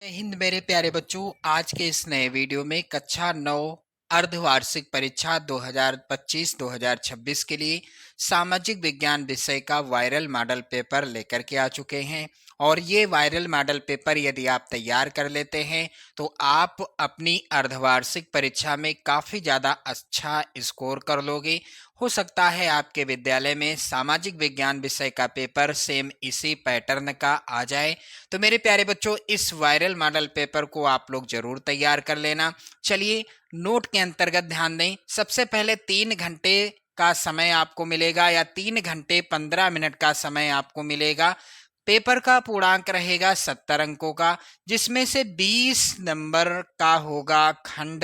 जय हिंद मेरे प्यारे बच्चों। आज के इस नए वीडियो में कक्षा 9 अर्धवार्षिक परीक्षा 2025-2026 के लिए सामाजिक विज्ञान विषय का वायरल मॉडल पेपर लेकर के आ चुके हैं। और ये वायरल मॉडल पेपर यदि आप तैयार कर लेते हैं तो आप अपनी अर्धवार्षिक परीक्षा में काफ़ी ज़्यादा अच्छा स्कोर कर लोगे। हो सकता है आपके विद्यालय में सामाजिक विज्ञान विषय का पेपर सेम इसी पैटर्न का आ जाए। तो मेरे प्यारे बच्चों, इस वायरल मॉडल पेपर को आप लोग जरूर तैयार कर लेना। चलिए नोट के अंतर्गत ध्यान दें। सबसे पहले 3 घंटे का समय आपको मिलेगा या 3 घंटे 15 मिनट का समय आपको मिलेगा। पेपर का पूर्णांक रहेगा 70 अंकों का, जिसमें से 20 नंबर का होगा खंड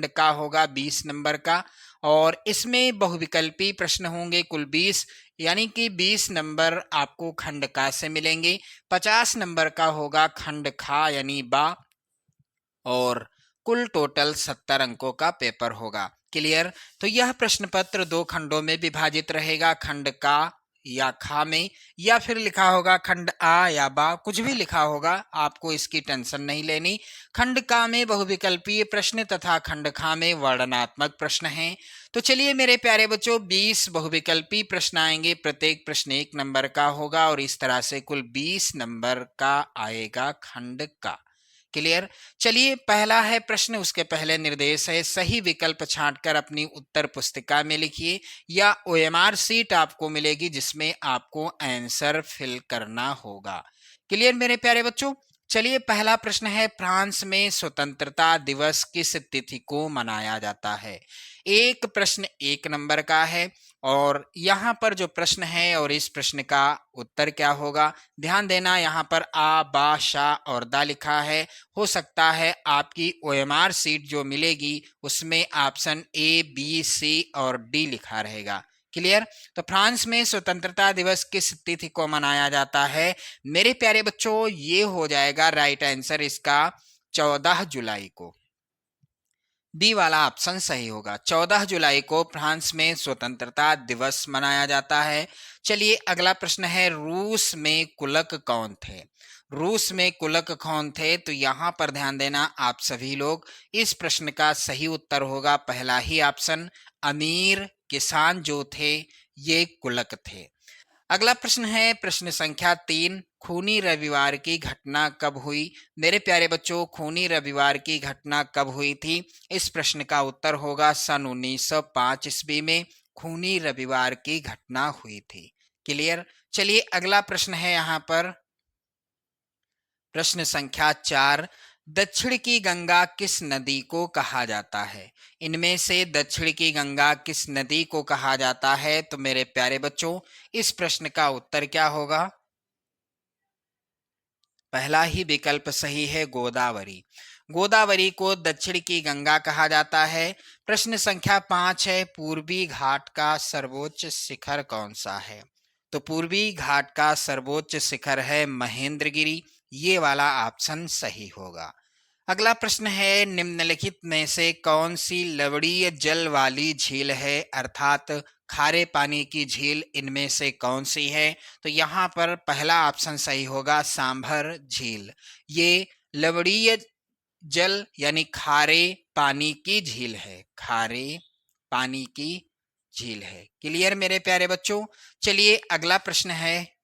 का होगा 20 नंबर का। और इसमें बहुविकल्पी प्रश्न होंगे कुल 20, यानी कि 20 नंबर आपको खंड का से मिलेंगे। 50 नंबर का होगा खंड खा यानी बा, और कुल टोटल 70 अंकों का पेपर होगा। क्लियर? तो यह प्रश्न पत्र 2 खंडों में विभाजित रहेगा, खंड का या खा में, या फिर लिखा होगा खंड आ या बा, कुछ भी लिखा होगा, आपको इसकी टेंशन नहीं लेनी। खंड का में बहुविकल्पीय प्रश्न तथा खंड खा में वर्णनात्मक प्रश्न हैं। तो चलिए मेरे प्यारे बच्चों, 20 बहुविकल्पी प्रश्न आएंगे, प्रत्येक प्रश्न 1 नंबर का होगा और इस तरह से कुल 20 नंबर का आएगा खंड का। क्लियर? चलिए पहला है प्रश्न, उसके पहले निर्देश है, सही विकल्प छांटकर अपनी उत्तर पुस्तिका में लिखिए, या ओएमआर सीट आपको मिलेगी जिसमें आपको आंसर फिल करना होगा। क्लियर मेरे प्यारे बच्चों? चलिए पहला प्रश्न है, फ्रांस में स्वतंत्रता दिवस किस तिथि को मनाया जाता है? एक प्रश्न 1 नंबर का है और यहाँ पर जो प्रश्न है और इस प्रश्न का उत्तर क्या होगा, ध्यान देना। यहाँ पर आ बा शा और दा लिखा है। हो सकता है आपकी ओएमआर सीट जो मिलेगी उसमें ऑप्शन ए बी सी और डी लिखा रहेगा। क्लियर? तो फ्रांस में स्वतंत्रता दिवस किस तिथि को मनाया जाता है मेरे प्यारे बच्चों? ये हो जाएगा राइट आंसर इसका 14 जुलाई को। डी वाला ऑप्शन सही होगा। 14 जुलाई को फ्रांस में स्वतंत्रता दिवस मनाया जाता है। चलिए अगला प्रश्न है, रूस में कुलक कौन थे? रूस में कुलक कौन थे? तो यहाँ पर ध्यान देना आप सभी लोग, इस प्रश्न का सही उत्तर होगा पहला ही ऑप्शन, अमीर किसान जो थे ये कुलक थे। अगला प्रश्न है प्रश्न संख्या 3, खूनी रविवार की घटना कब हुई? मेरे प्यारे बच्चों, खूनी रविवार की घटना कब हुई थी? इस प्रश्न का उत्तर होगा सन 1905 ईस्वी में खूनी रविवार की घटना हुई थी। क्लियर? चलिए अगला प्रश्न है यहाँ पर प्रश्न संख्या 4, दक्षिण की गंगा किस नदी को कहा जाता है? इनमें से दक्षिण की गंगा किस नदी को कहा जाता है? तो मेरे प्यारे बच्चों, इस प्रश्न का उत्तर क्या होगा? पहला ही विकल्प सही है, गोदावरी। गोदावरी को दक्षिण की गंगा कहा जाता है। प्रश्न संख्या 5 है, पूर्वी घाट का सर्वोच्च शिखर कौन सा है? तो पूर्वी घाट का सर्वोच्च शिखर है महेंद्रगिरी। ये वाला ऑप्शन सही होगा। अगला प्रश्न है, निम्नलिखित में से कौन सी लवणीय जल वाली झील है, अर्थात खारे पानी की झील इनमें से कौन सी है? तो यहाँ पर पहला ऑप्शन सही होगा, सांभर झील। ये लवणीय जल यानी खारे पानी की झील है, खारे पानी की झील है। क्लियर मेरे प्यारे बच्चों? चलिए अगला प्रश्न है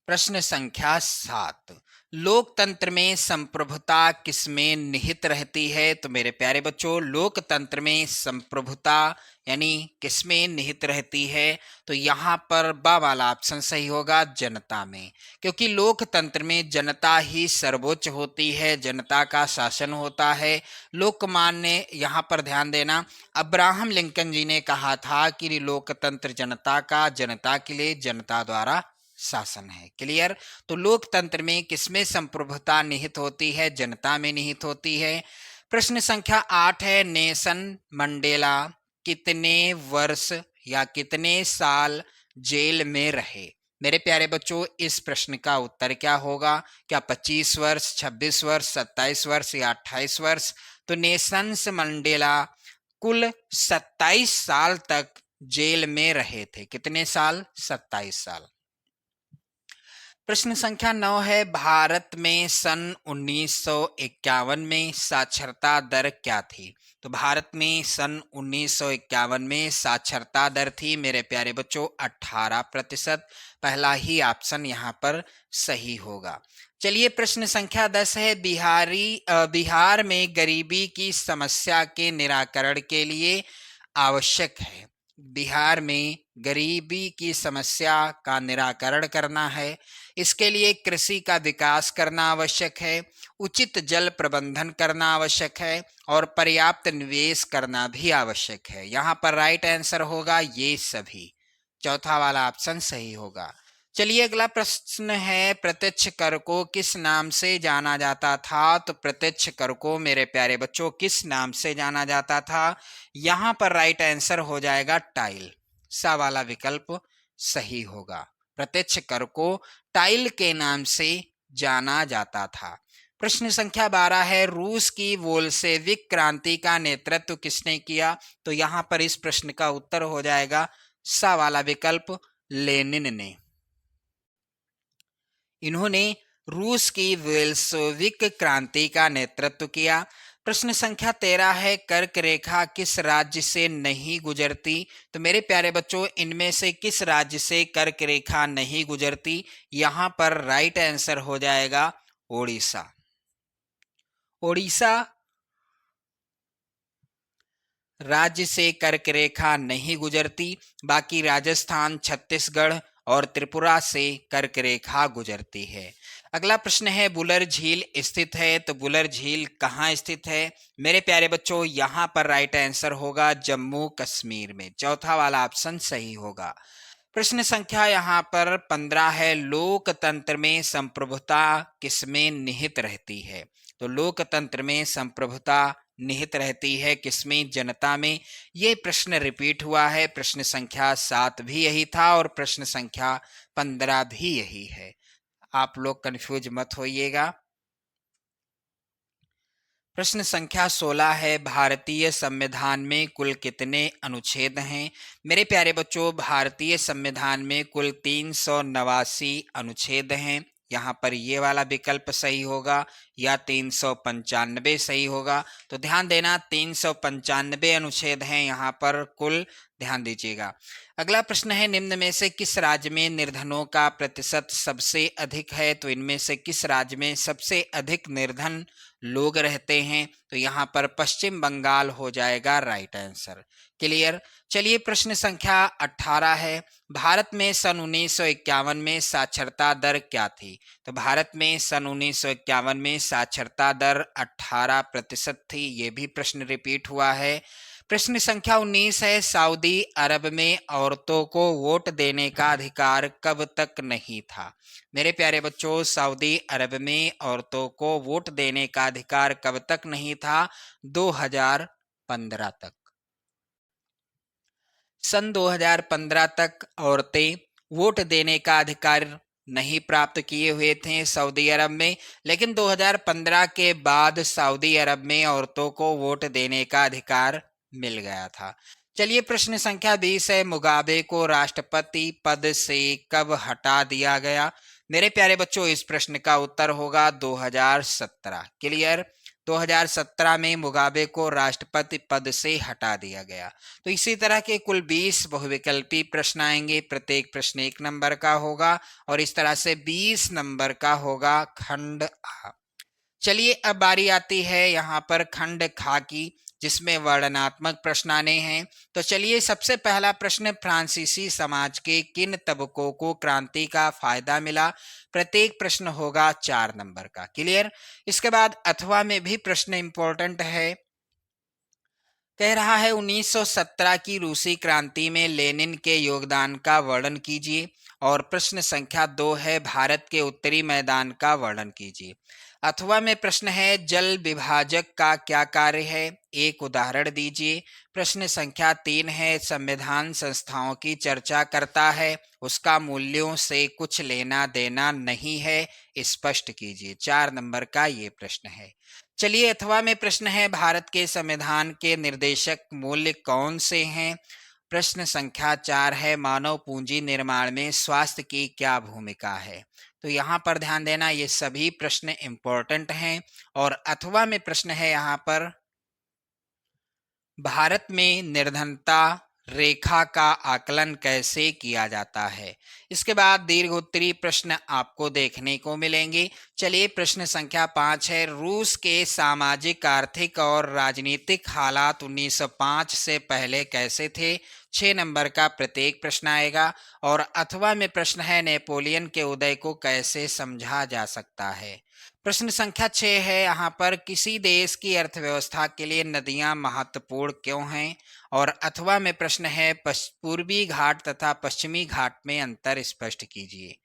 प्रश्न संख्या 7, लोकतंत्र में संप्रभुता किसमें निहित रहती है? तो मेरे प्यारे बच्चों, लोकतंत्र में संप्रभुता यानी किसमें निहित रहती है? तो यहाँ पर बा वाला ऑप्शन सही होगा, जनता में। क्योंकि लोकतंत्र में जनता ही सर्वोच्च होती है, जनता का शासन होता है। लोकमान्य, यहाँ पर ध्यान देना, अब्राहम लिंकन जी ने कहा था कि लोकतंत्र जनता का, जनता के लिए, जनता द्वारा शासन है। क्लियर? तो लोकतंत्र में किसमें संप्रभुता निहित होती है? जनता में निहित होती है। प्रश्न संख्या 8 है, नेल्सन मंडेला कितने वर्ष या कितने साल जेल में रहे? मेरे प्यारे बच्चों, इस प्रश्न का उत्तर क्या होगा? क्या 25 वर्ष, 26 वर्ष, 27 वर्ष या 28 वर्ष? तो नेल्सन मंडेला कुल 27 साल तक जेल में रहे थे। कितने साल? 27 साल। प्रश्न संख्या 9 है, भारत में सन 1951 में साक्षरता दर क्या थी? तो भारत में सन 1951 में साक्षरता दर थी मेरे प्यारे बच्चों 18%। पहला ही ऑप्शन यहाँ पर सही होगा। चलिए प्रश्न संख्या 10 है, बिहार में गरीबी की समस्या के निराकरण के लिए आवश्यक है। बिहार में गरीबी की समस्या का निराकरण करना है, इसके लिए कृषि का विकास करना आवश्यक है, उचित जल प्रबंधन करना आवश्यक है और पर्याप्त निवेश करना भी आवश्यक है। यहाँ पर राइट आंसर होगा ये सभी, चौथा वाला ऑप्शन सही होगा। चलिए अगला प्रश्न है, प्रत्यक्ष कर को किस नाम से जाना जाता था? तो प्रत्यक्ष कर को मेरे प्यारे बच्चों किस नाम से जाना जाता था? यहाँ पर राइट आंसर हो जाएगा टाइल, सा वाला विकल्प सही होगा। प्रत्यक्ष कर को टाइल के नाम से जाना जाता था। प्रश्न संख्या 12 है, रूस की बोल्शेविक क्रांति का नेतृत्व किसने किया? तो यहाँ पर इस प्रश्न का उत्तर हो जाएगा सा वाला विकल्प, लेनिन ने। इन्होंने रूस की बोल्शेविक क्रांति का नेतृत्व किया। प्रश्न संख्या 13 है, कर्क रेखा किस राज्य से नहीं गुजरती? तो मेरे प्यारे बच्चों इनमें से किस राज्य से कर्क रेखा नहीं गुजरती? यहाँ पर राइट आंसर हो जाएगा ओडिशा। ओडिशा राज्य से कर्क रेखा नहीं गुजरती, बाकी राजस्थान, छत्तीसगढ़ और त्रिपुरा से कर्क रेखा गुजरती है। अगला प्रश्न है, बुलर झील स्थित है? तो बुलर झील कहाँ स्थित है? मेरे प्यारे बच्चों यहाँ पर राइट आंसर होगा जम्मू कश्मीर में, चौथा वाला ऑप्शन सही होगा। प्रश्न संख्या यहाँ पर 15 है, लोकतंत्र में संप्रभुता किसमें निहित रहती है? तो लोकतंत्र में संप्रभुता निहित रहती है किसमें? जनता में। ये प्रश्न रिपीट हुआ है, प्रश्न संख्या 7 भी यही था और प्रश्न संख्या 15 भी यही है, आप लोग कंफ्यूज मत होइएगा। प्रश्न संख्या 16 है, भारतीय संविधान में कुल कितने अनुच्छेद हैं? मेरे प्यारे बच्चों भारतीय संविधान में कुल 389 अनुच्छेद हैं। यहाँ पर ये वाला विकल्प सही होगा या 395 सही होगा। तो ध्यान देना 395 अनुच्छेद हैं यहाँ पर कुल, ध्यान दीजिएगा। अगला प्रश्न है, निम्न में से किस राज्य में निर्धनों का प्रतिशत सबसे अधिक है? तो इनमें से किस राज्य में सबसे अधिक निर्धन लोग रहते हैं? तो यहाँ पर पश्चिम बंगाल हो जाएगा राइट आंसर। क्लियर। चलिए प्रश्न संख्या 18 है, भारत में सन 1951 में साक्षरता दर क्या थी? तो भारत में सन 1951 में साक्षरता दर 18% थी। ये भी प्रश्न रिपीट हुआ है। प्रश्न संख्या 19 है, सऊदी अरब में औरतों को वोट देने का अधिकार कब तक नहीं था? मेरे प्यारे बच्चों सऊदी अरब में औरतों को वोट देने का अधिकार कब तक नहीं था? 2015 तक। सन 2015 तक औरतें वोट देने का अधिकार नहीं प्राप्त किए हुए थे सऊदी अरब में, लेकिन 2015 के बाद सऊदी अरब में औरतों को वोट देने का अधिकार मिल गया था। चलिए प्रश्न संख्या 20 है, मुगाबे को राष्ट्रपति पद से कब हटा दिया गया? मेरे प्यारे बच्चों इस प्रश्न का उत्तर होगा 2017। क्लियर। 2017 में मुगाबे को राष्ट्रपति पद से हटा दिया गया। तो इसी तरह के कुल 20 बहुविकल्पी प्रश्न आएंगे, प्रत्येक प्रश्न 1 नंबर का होगा और इस तरह से 20 नंबर का होगा खंड आ। चलिए अब बारी आती है यहाँ पर खंड खा की, जिसमें वर्णनात्मक प्रश्न आने हैं। तो चलिए सबसे पहला प्रश्न, फ्रांसीसी समाज के किन तबकों को क्रांति का फायदा मिला? प्रत्येक प्रश्न होगा 4 नंबर का। क्लियर। इसके बाद अथवा में भी प्रश्न इंपॉर्टेंट है, कह रहा है 1917 की रूसी क्रांति में लेनिन के योगदान का वर्णन कीजिए। और प्रश्न संख्या 2 है, भारत के उत्तरी मैदान का वर्णन कीजिए। अथवा में प्रश्न है, जल विभाजक का क्या कार्य है? एक उदाहरण दीजिए। प्रश्न संख्या 3 है, संविधान संस्थाओं की चर्चा करता है, उसका मूल्यों से कुछ लेना देना नहीं है, स्पष्ट कीजिए। 4 नंबर का ये प्रश्न है। चलिए अथवा में प्रश्न है, भारत के संविधान के निर्देशक मूल्य कौन से हैं? प्रश्न संख्या 4 है, मानव पूंजी निर्माण में स्वास्थ्य की क्या भूमिका है। तो यहाँ पर ध्यान देना, ये सभी प्रश्न इंपॉर्टेंट हैं। और अथवा में प्रश्न है यहाँ पर, भारत में निर्धनता रेखा का आकलन कैसे किया जाता है। इसके बाद दीर्घ उत्तरीय प्रश्न आपको देखने को मिलेंगे। चलिए, प्रश्न संख्या 5 है, रूस के सामाजिक, आर्थिक और राजनीतिक हालात 1905 से पहले कैसे थे। 6 नंबर का प्रत्येक प्रश्न आएगा। और अथवा में प्रश्न है, नेपोलियन के उदय को कैसे समझा जा सकता है। प्रश्न संख्या 6 है यहाँ पर, किसी देश की अर्थव्यवस्था के लिए नदियां महत्वपूर्ण क्यों हैं। और अथवा में प्रश्न है, पूर्वी घाट तथा पश्चिमी घाट में अंतर स्पष्ट कीजिए।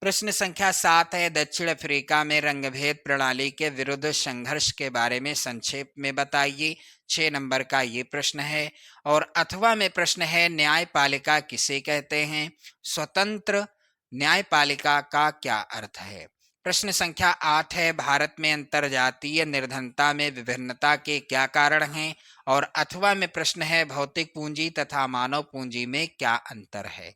प्रश्न संख्या 7 है, दक्षिण अफ्रीका में रंगभेद प्रणाली के विरुद्ध संघर्ष के बारे में संक्षेप में बताइए। 6 नंबर का ये प्रश्न है। और अथवा में प्रश्न है, न्यायपालिका किसे कहते हैं। स्वतंत्र न्यायपालिका का क्या अर्थ है। प्रश्न संख्या 8 है, भारत में अंतरजातीय निर्धनता में विभिन्नता के क्या कारण हैं। और अथवा में प्रश्न है, भौतिक पूंजी तथा मानव पूंजी में क्या अंतर है।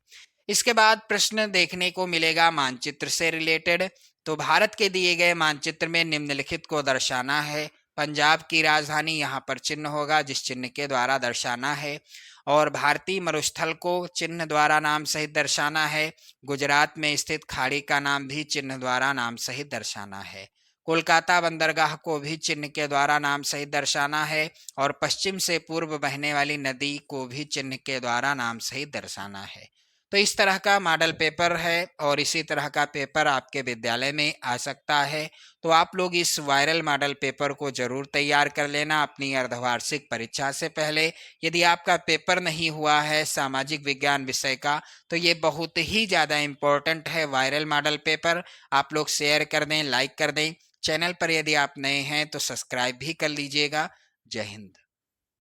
इसके बाद प्रश्न देखने को मिलेगा मानचित्र से रिलेटेड। तो भारत के दिए गए मानचित्र में निम्नलिखित को दर्शाना है। पंजाब की राजधानी यहाँ पर चिन्ह होगा, जिस चिन्ह के द्वारा दर्शाना है। और भारतीय मरुस्थल को चिन्ह द्वारा नाम सहित दर्शाना है। गुजरात में स्थित खाड़ी का नाम भी चिन्ह द्वारा नाम सहित दर्शाना है। कोलकाता बंदरगाह को भी चिन्ह के द्वारा नाम सहित दर्शाना है। और पश्चिम से पूर्व बहने वाली नदी को भी चिन्ह के द्वारा नाम सहित दर्शाना है। तो इस तरह का मॉडल पेपर है और इसी तरह का पेपर आपके विद्यालय में आ सकता है। तो आप लोग इस वायरल मॉडल पेपर को जरूर तैयार कर लेना अपनी अर्धवार्षिक परीक्षा से पहले। यदि आपका पेपर नहीं हुआ है सामाजिक विज्ञान विषय का, तो ये बहुत ही ज़्यादा इम्पोर्टेंट है वायरल मॉडल पेपर। आप लोग शेयर कर दें, लाइक कर दें। चैनल पर यदि आप नए हैं तो सब्सक्राइब भी कर लीजिएगा। जय हिंद।